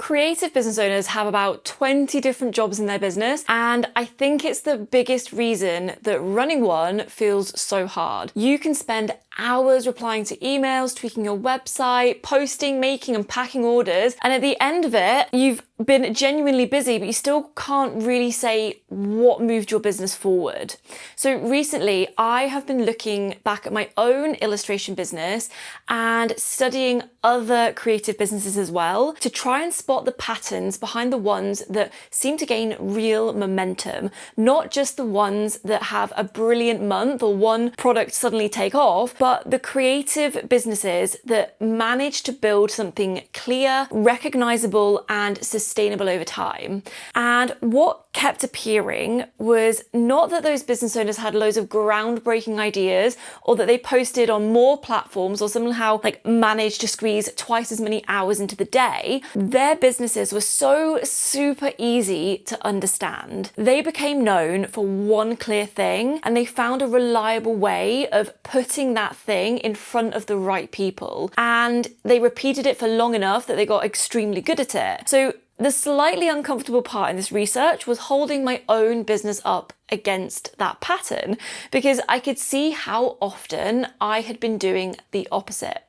Creative business owners have about 20 different jobs in their business, and I think it's the biggest reason that running one feels so hard. You can spend hours replying to emails, tweaking your website, posting, making and packing orders, and at the end of it, you've been genuinely busy, but you still can't really say what moved your business forward. So recently, I have been looking back at my own illustration business and studying other creative businesses as well to try and spot the patterns behind the ones that seem to gain real momentum, not just the ones that have a brilliant month or one product suddenly take off, but the creative businesses that manage to build something clear, recognizable, and sustainable over time. And what kept appearing was not that those business owners had loads of groundbreaking ideas or that they posted on more platforms or somehow managed to squeeze twice as many hours into the day. Their businesses were so super easy to understand. They became known for one clear thing, and they found a reliable way of putting that thing in front of the right people. And they repeated it for long enough that they got extremely good at it. So the slightly uncomfortable part in this research was holding my own business up against that pattern, because I could see how often I had been doing the opposite.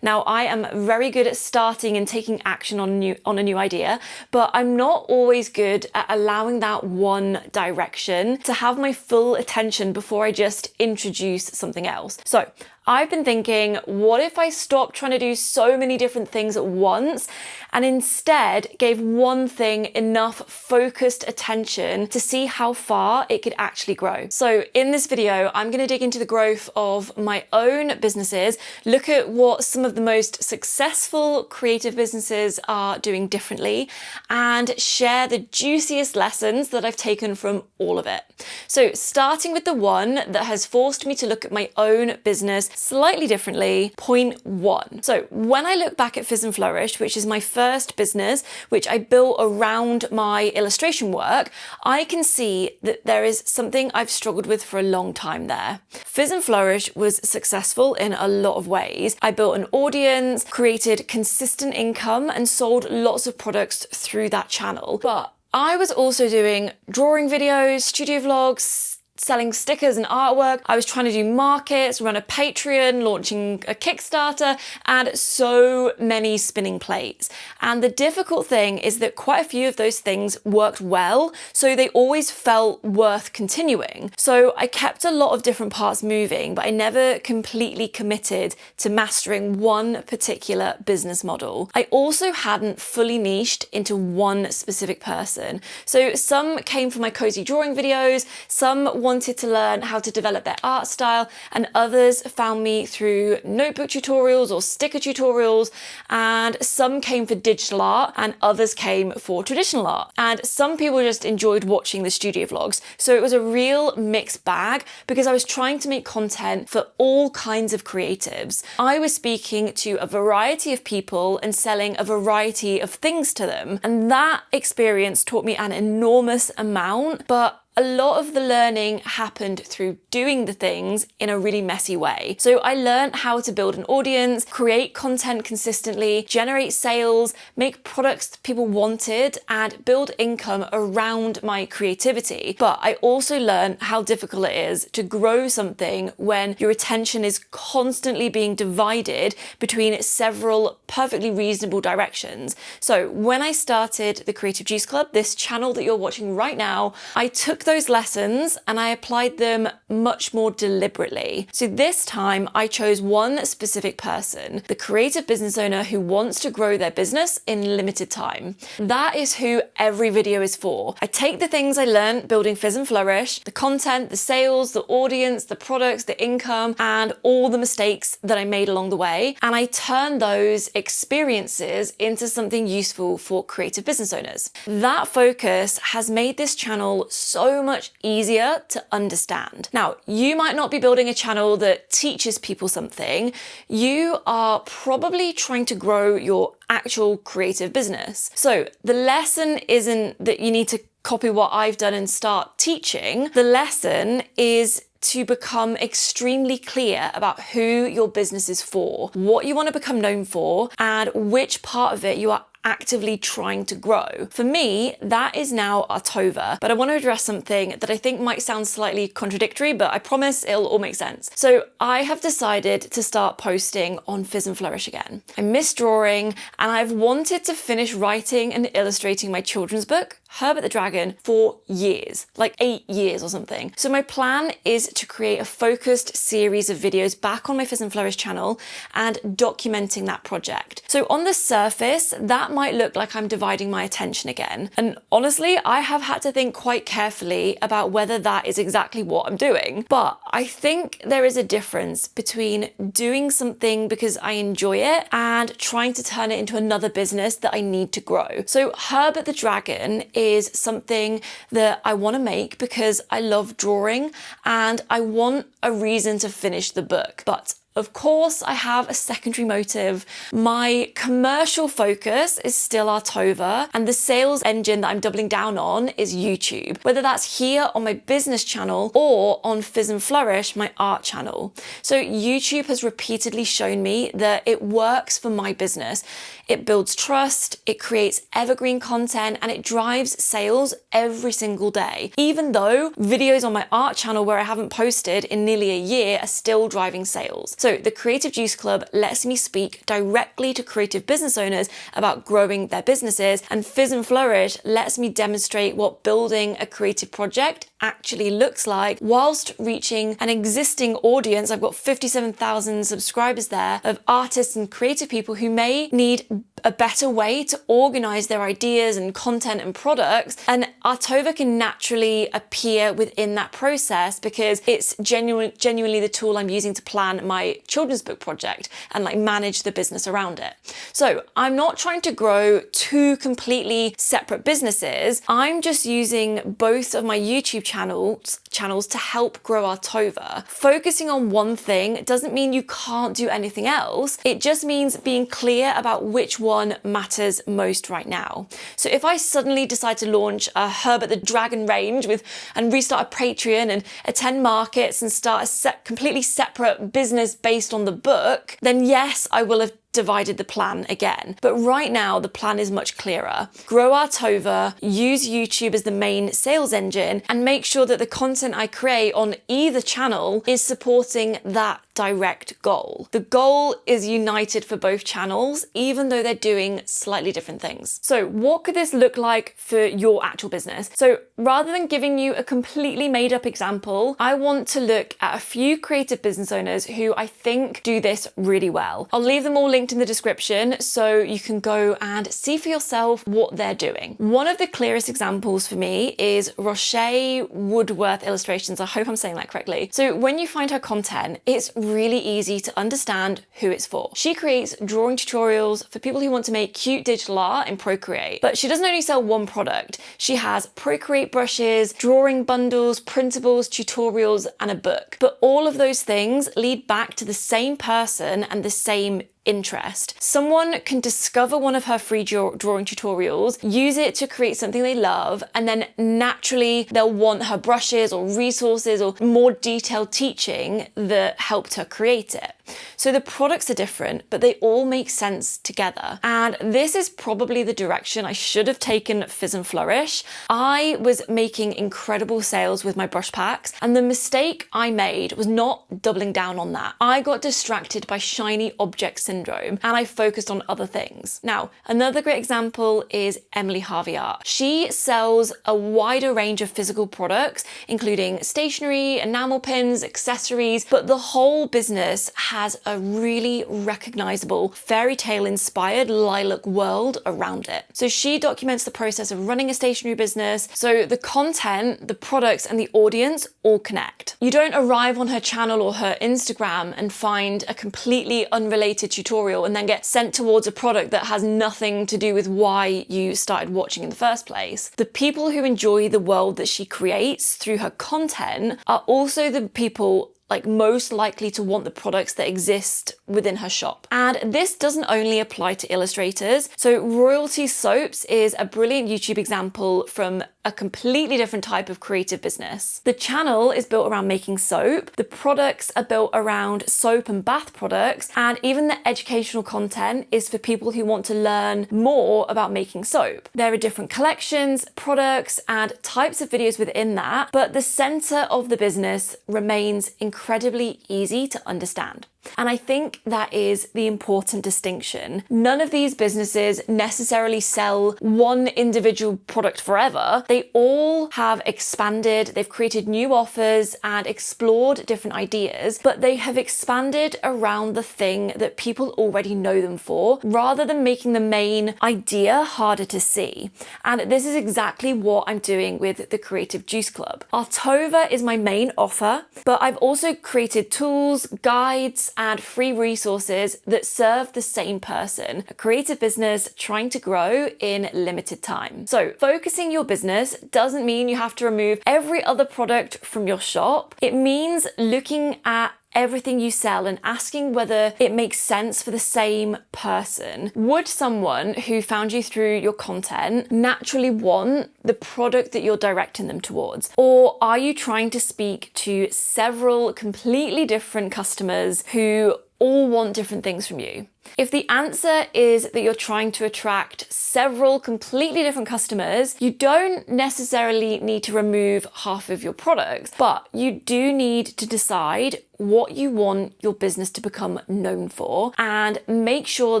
Now, I am very good at starting and taking action on a new idea, but I'm not always good at allowing that one direction to have my full attention before I just introduce something else. So I've been thinking, what if I stopped trying to do so many different things at once and instead gave one thing enough focused attention to see how far it could actually grow? So in this video, I'm going to dig into the growth of my own businesses, look at what some of the most successful creative businesses are doing differently, and share the juiciest lessons that I've taken from all of it. So starting with the one that has forced me to look at my own business slightly differently, point one. So when I look back at Fizz and Flourish, which is my first business, which I built around my illustration work, I can see that there is something I've struggled with for a long time there. Fizz and Flourish was successful in a lot of ways. I built an audience, created consistent income, and sold lots of products through that channel. But I was also doing drawing videos, studio vlogs, selling stickers and artwork. I was trying to do markets, run a Patreon, launching a Kickstarter, and so many spinning plates. And the difficult thing is that quite a few of those things worked well, so they always felt worth continuing. So I kept a lot of different parts moving, but I never completely committed to mastering one particular business model. I also hadn't fully niched into one specific person. So some came from my cozy drawing videos, some wanted to learn how to develop their art style, and others found me through notebook tutorials or sticker tutorials, and some came for digital art and others came for traditional art. And some people just enjoyed watching the studio vlogs. So it was a real mixed bag because I was trying to make content for all kinds of creatives. I was speaking to a variety of people and selling a variety of things to them. And that experience taught me an enormous amount, but a lot of the learning happened through doing the things in a really messy way. So I learned how to build an audience, create content consistently, generate sales, make products that people wanted, and build income around my creativity. But I also learned how difficult it is to grow something when your attention is constantly being divided between several perfectly reasonable directions. So when I started the Creative Juice Club, this channel that you're watching right now, I took those lessons and I applied them much more deliberately. So this time I chose one specific person, the creative business owner who wants to grow their business in limited time. That is who every video is for. I take the things I learned building Fizz and Flourish, the content, the sales, the audience, the products, the income, and all the mistakes that I made along the way, and I turn those experiences into something useful for creative business owners. That focus has made this channel so much easier to understand. Now, you might not be building a channel that teaches people something. You are probably trying to grow your actual creative business. So the lesson isn't that you need to copy what I've done and start teaching. The lesson is to become extremely clear about who your business is for, what you want to become known for, and which part of it you are actively trying to grow. For me, that is now Artova, but I want to address something that I think might sound slightly contradictory, but I promise it'll all make sense. So I have decided to start posting on Fizz and Flourish again. I miss drawing, and I've wanted to finish writing and illustrating my children's book, Herbert the Dragon, for years, like 8 years or something. So my plan is to create a focused series of videos back on my Fizz and Flourish channel and documenting that project. So on the surface, that might look like I'm dividing my attention again. And honestly, I have had to think quite carefully about whether that is exactly what I'm doing. But I think there is a difference between doing something because I enjoy it and trying to turn it into another business that I need to grow. So Herbert the Dragon is something that I want to make because I love drawing and I want a reason to finish the book. But of course, I have a secondary motive. My commercial focus is still Artova, and the sales engine that I'm doubling down on is YouTube, whether that's here on my business channel or on Fizz and Flourish, my art channel. So YouTube has repeatedly shown me that it works for my business. It builds trust, it creates evergreen content, and it drives sales every single day. Even though videos on my art channel where I haven't posted in nearly a year are still driving sales. So the Creative Juice Club lets me speak directly to creative business owners about growing their businesses, and Fizz and Flourish lets me demonstrate what building a creative project actually looks like whilst reaching an existing audience. I've got 57,000 subscribers there of artists and creative people who may need a better way to organize their ideas and content and products, and Artova can naturally appear within that process because it's genuinely the tool I'm using to plan my children's book project and like manage the business around it. So I'm not trying to grow two completely separate businesses. I'm just using both of my YouTube channels to help grow Artova. Focusing on one thing doesn't mean you can't do anything else. It just means being clear about which one matters most right now. So if I suddenly decide to launch a Herbert the Dragon range and restart a Patreon and attend markets and start a completely separate business based on the book, then yes, I will have divided the plan again. But right now, the plan is much clearer. Grow Artova, use YouTube as the main sales engine, and make sure that the content I create on either channel is supporting that direct goal. The goal is united for both channels, even though they're doing slightly different things. So what could this look like for your actual business? So rather than giving you a completely made up example, I want to look at a few creative business owners who I think do this really well. I'll leave them all linked in the description so you can go and see for yourself what they're doing. One of the clearest examples for me is Roche Woodworth Illustrations. I hope I'm saying that correctly. So when you find her content, it's really easy to understand who it's for. She creates drawing tutorials for people who want to make cute digital art in Procreate, but she doesn't only sell one product. She has Procreate brushes, drawing bundles, printables, tutorials, and a book. But all of those things lead back to the same person and the same interest. Someone can discover one of her free drawing tutorials, use it to create something they love, and then naturally they'll want her brushes or resources or more detailed teaching that helped her create it. So the products are different, but they all make sense together. And this is probably the direction I should have taken Fizz and Flourish. I was making incredible sales with my brush packs, and the mistake I made was not doubling down on that. I got distracted by shiny object syndrome, and I focused on other things. Now, another great example is Emily Harvey Art. She sells a wider range of physical products, including stationery, enamel pins, accessories, but the whole business has a really recognizable fairy tale inspired lilac world around it. So she documents the process of running a stationery business, so the content, the products, and the audience all connect. You don't arrive on her channel or her Instagram and find a completely unrelated tutorial and then get sent towards a product that has nothing to do with why you started watching in the first place. The people who enjoy the world that she creates through her content are also the people like most likely to want the products that exist within her shop. And this doesn't only apply to illustrators. So Royalty Soaps is a brilliant YouTube example from a completely different type of creative business. The channel is built around making soap. The products are built around soap and bath products. And even the educational content is for people who want to learn more about making soap. There are different collections, products, and types of videos within that, but the center of the business remains incredibly easy to understand. And I think that is the important distinction. None of these businesses necessarily sell one individual product forever. They all have expanded, they've created new offers and explored different ideas, but they have expanded around the thing that people already know them for, rather than making the main idea harder to see. And this is exactly what I'm doing with the Creative Juice Club. Artova is my main offer, but I've also created tools, guides, and free resources that serve the same person, a creative business trying to grow in limited time. So focusing your business doesn't mean you have to remove every other product from your shop. It means looking at everything you sell and asking whether it makes sense for the same person. Would someone who found you through your content naturally want the product that you're directing them towards? Or are you trying to speak to several completely different customers who all want different things from you? If the answer is that you're trying to attract several completely different customers, you don't necessarily need to remove half of your products, but you do need to decide what you want your business to become known for and make sure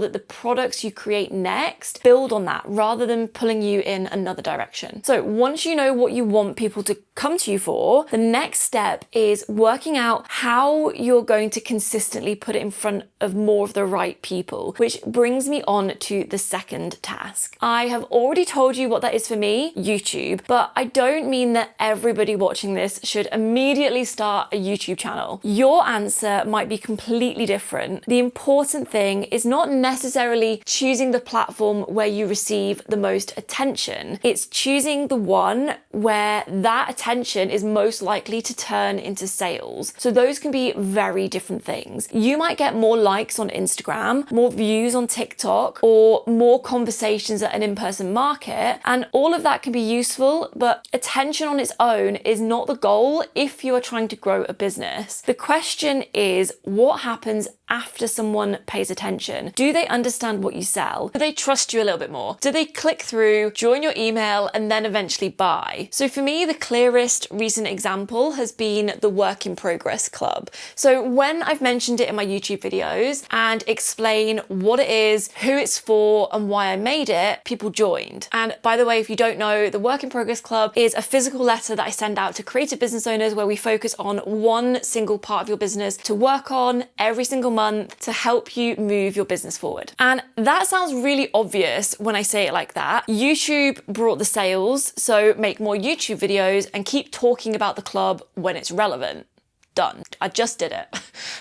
that the products you create next build on that rather than pulling you in another direction. So once you know what you want people to come to you for, the next step is working out how you're going to consistently put it in front of more of the right people, which brings me on to the second task. I have already told you what that is for me, YouTube, but I don't mean that everybody watching this should immediately start a YouTube channel. Your answer might be completely different. The important thing is not necessarily choosing the platform where you receive the most attention. It's choosing the one where that attention is most likely to turn into sales. So those can be very different things. You might get more likes on Instagram, more views on TikTok, or more conversations at an in-person market, and all of that can be useful, but attention on its own is not the goal if you are trying to grow a business. The question is, what happens after someone pays attention? Do they understand what you sell? Do they trust you a little bit more? Do they click through, join your email, and then eventually buy? So for me, the clearest recent example has been the Work in Progress Club. So when I've mentioned it in my YouTube videos and explain what it is, who it's for, and why I made it, people joined. And by the way, if you don't know, the Work in Progress Club is a physical letter that I send out to creative business owners where we focus on one single part of your business to work on every single month to help you move your business forward. And that sounds really obvious when I say it like that. YouTube brought the sales, so make more YouTube videos and keep talking about the club when it's relevant. Done. I just did it.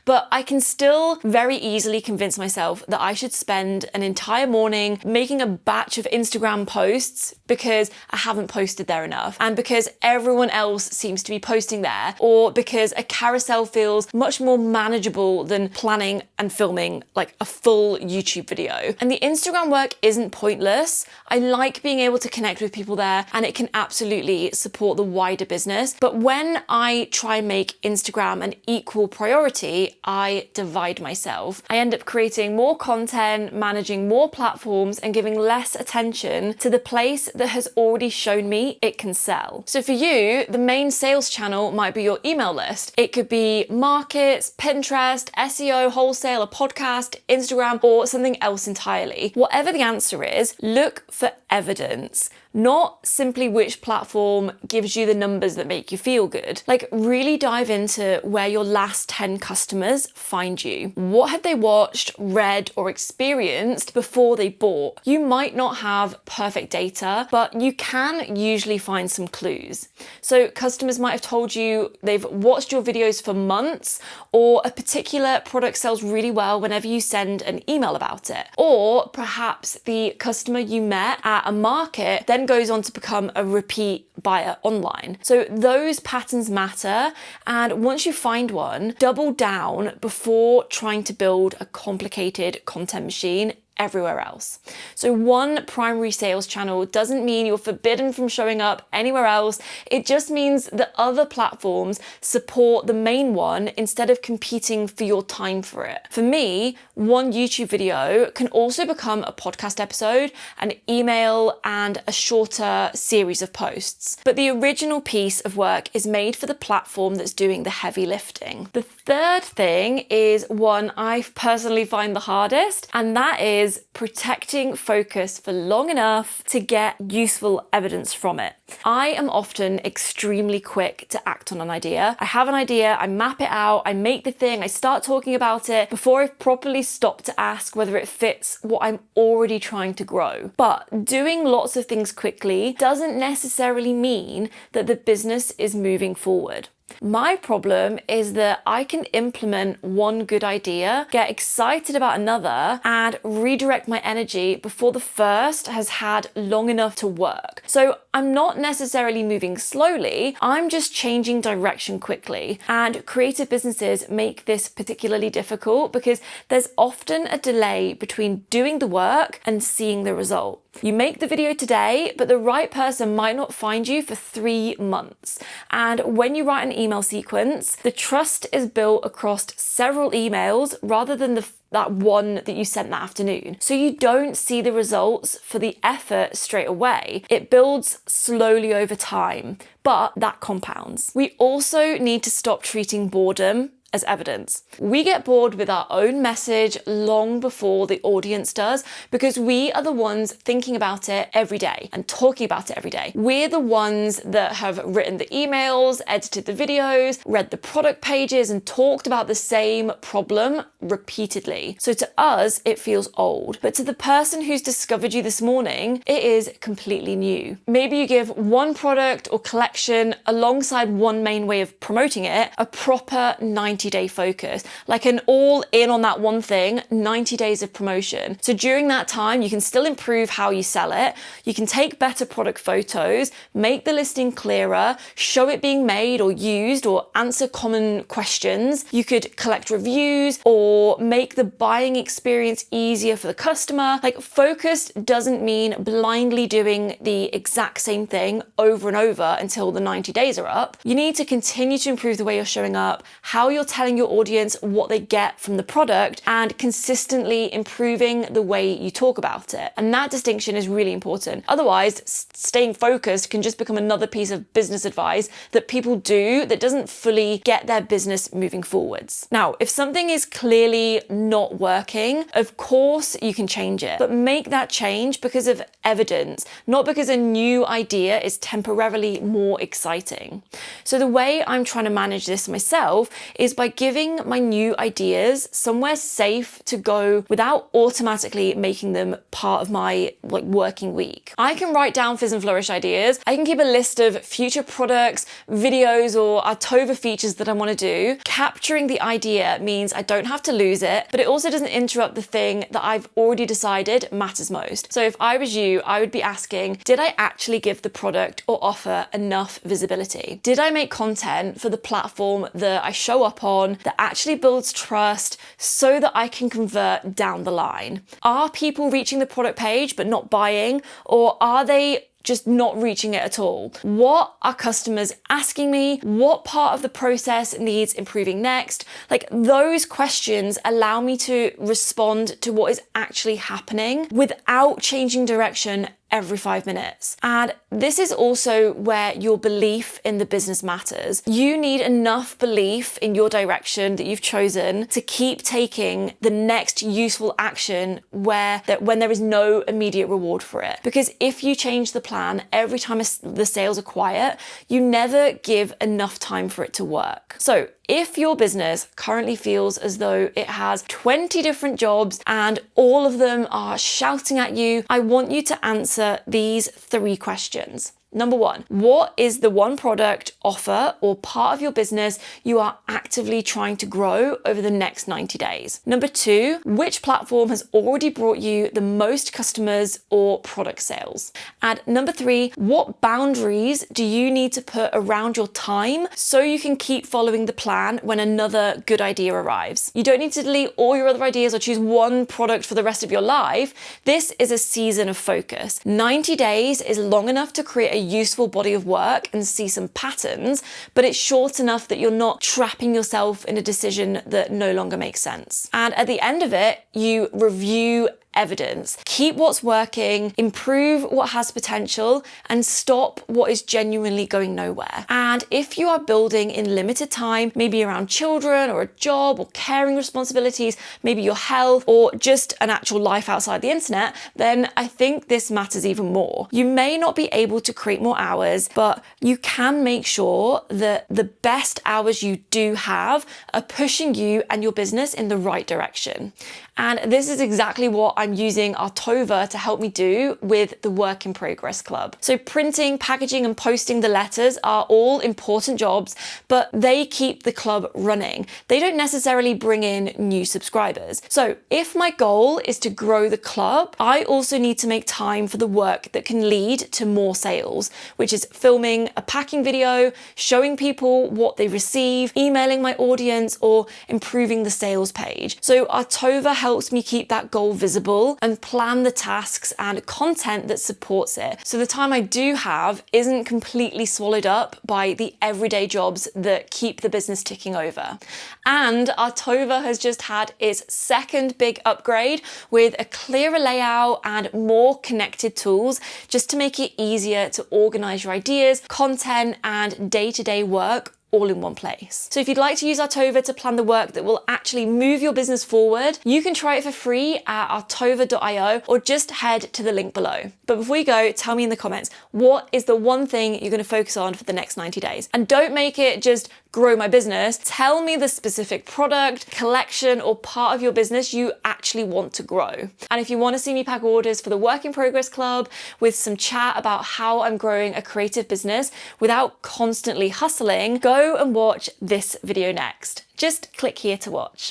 But I can still very easily convince myself that I should spend an entire morning making a batch of Instagram posts because I haven't posted there enough, and because everyone else seems to be posting there, or because a carousel feels much more manageable than planning and filming like a full YouTube video. And the Instagram work isn't pointless. I like being able to connect with people there, and it can absolutely support the wider business. But when I try and make Instagram an equal priority, I divide myself. I end up creating more content, managing more platforms, and giving less attention to the place that has already shown me it can sell. So for you, the main sales channel might be your email list. It could be markets, Pinterest, SEO, wholesale, a podcast, Instagram, or something else entirely. Whatever the answer is, look for evidence. Not simply which platform gives you the numbers that make you feel good. Like, really dive into where your last 10 customers find you. What have they watched, read, or experienced before they bought? You might not have perfect data, but you can usually find some clues. So customers might have told you they've watched your videos for months, or a particular product sells really well whenever you send an email about it. Or perhaps the customer you met at a market then goes on to become a repeat buyer online. So those patterns matter, and once you find one, double down before trying to build a complicated content machine everywhere else. So one primary sales channel doesn't mean you're forbidden from showing up anywhere else. It just means that other platforms support the main one instead of competing for your time for it. For me, one YouTube video can also become a podcast episode, an email, and a shorter series of posts. But the original piece of work is made for the platform that's doing the heavy lifting. The third thing is one I personally find the hardest, and that is protecting focus for long enough to get useful evidence from it. I am often extremely quick to act on an idea. I have an idea, I map it out, I make the thing, I start talking about it before I've properly stopped to ask whether it fits what I'm already trying to grow. But doing lots of things quickly doesn't necessarily mean that the business is moving forward. My problem is that I can implement one good idea, get excited about another, and redirect my energy before the first has had long enough to work. So I'm not necessarily moving slowly, I'm just changing direction quickly. And creative businesses make this particularly difficult because there's often a delay between doing the work and seeing the result. You make the video today, but the right person might not find you for 3 months. And when you write an email sequence, the trust is built across several emails rather than that one that you sent that afternoon. So you don't see the results for the effort straight away. It builds slowly over time, but that compounds. We also need to stop treating boredom as evidence. We get bored with our own message long before the audience does because we are the ones thinking about it every day and talking about it every day. We're the ones that have written the emails, edited the videos, read the product pages, and talked about the same problem repeatedly. So to us, it feels old. But to the person who's discovered you this morning, it is completely new. Maybe you give one product or collection alongside one main way of promoting it a proper 90-day focus, like an all in on that one thing, 90 days of promotion. So during that time, you can still improve how you sell it. You can take better product photos, make the listing clearer, show it being made or used, or answer common questions. You could collect reviews or make the buying experience easier for the customer. Like, focused doesn't mean blindly doing the exact same thing over and over until the 90 days are up. You need to continue to improve the way you're showing up, how you're telling your audience what they get from the product, and consistently improving the way you talk about it. And that distinction is really important. Otherwise, staying focused can just become another piece of business advice that people do that doesn't fully get their business moving forwards. Now, if something is clearly not working, of course you can change it, but make that change because of evidence, not because a new idea is temporarily more exciting. So the way I'm trying to manage this myself is by giving my new ideas somewhere safe to go without automatically making them part of my working week. I can write down Fizz and Flourish ideas. I can keep a list of future products, videos, or Artova features that I want to do. Capturing the idea means I don't have to lose it, but it also doesn't interrupt the thing that I've already decided matters most. So if I was you, I would be asking, did I actually give the product or offer enough visibility? Did I make content for the platform that I show up on that actually builds trust so that I can convert down the line? Are people reaching the product page but not buying, or are they just not reaching it at all? What are customers asking me? What part of the process needs improving next? Like, those questions allow me to respond to what is actually happening without changing direction every 5 minutes. And this is also where your belief in the business matters. You need enough belief in your direction that you've chosen to keep taking the next useful action when there is no immediate reward for it. Because if you change the plan every time the sales are quiet, you never give enough time for it to work. So if your business currently feels as though it has 20 different jobs and all of them are shouting at you, I want you to answer these 3 questions. Number one, what is the one product, offer, or part of your business you are actively trying to grow over the next 90 days? Number two, which platform has already brought you the most customers or product sales? And number three, what boundaries do you need to put around your time so you can keep following the plan when another good idea arrives? You don't need to delete all your other ideas or choose one product for the rest of your life. This is a season of focus. 90 days is long enough to create a useful body of work and see some patterns, but it's short enough that you're not trapping yourself in a decision that no longer makes sense. And at the end of it, you review evidence. Keep what's working, improve what has potential, and stop what is genuinely going nowhere. And if you are building in limited time, maybe around children or a job or caring responsibilities, maybe your health or just an actual life outside the internet, then I think this matters even more. You may not be able to create more hours, but you can make sure that the best hours you do have are pushing you and your business in the right direction. And this is exactly what I'm using Artova to help me do with the Work in Progress Club. So printing, packaging, and posting the letters are all important jobs, but they keep the club running. They don't necessarily bring in new subscribers. So if my goal is to grow the club, I also need to make time for the work that can lead to more sales, which is filming a packing video, showing people what they receive, emailing my audience, or improving the sales page. So Artova helps me keep that goal visible and plan the tasks and content that supports it. So the time I do have isn't completely swallowed up by the everyday jobs that keep the business ticking over. And Artova has just had its second big upgrade with a clearer layout and more connected tools just to make it easier to organize your ideas, content, and day-to-day work all in one place. So if you'd like to use Artova to plan the work that will actually move your business forward, you can try it for free at artova.io or just head to the link below. But before you go, tell me in the comments, what is the one thing you're going to focus on for the next 90 days? And don't make it just grow my business. Tell me the specific product, collection, or part of your business you actually want to grow. And if you want to see me pack orders for the Work in Progress Club with some chat about how I'm growing a creative business without constantly hustling, go and watch this video next. Just click here to watch.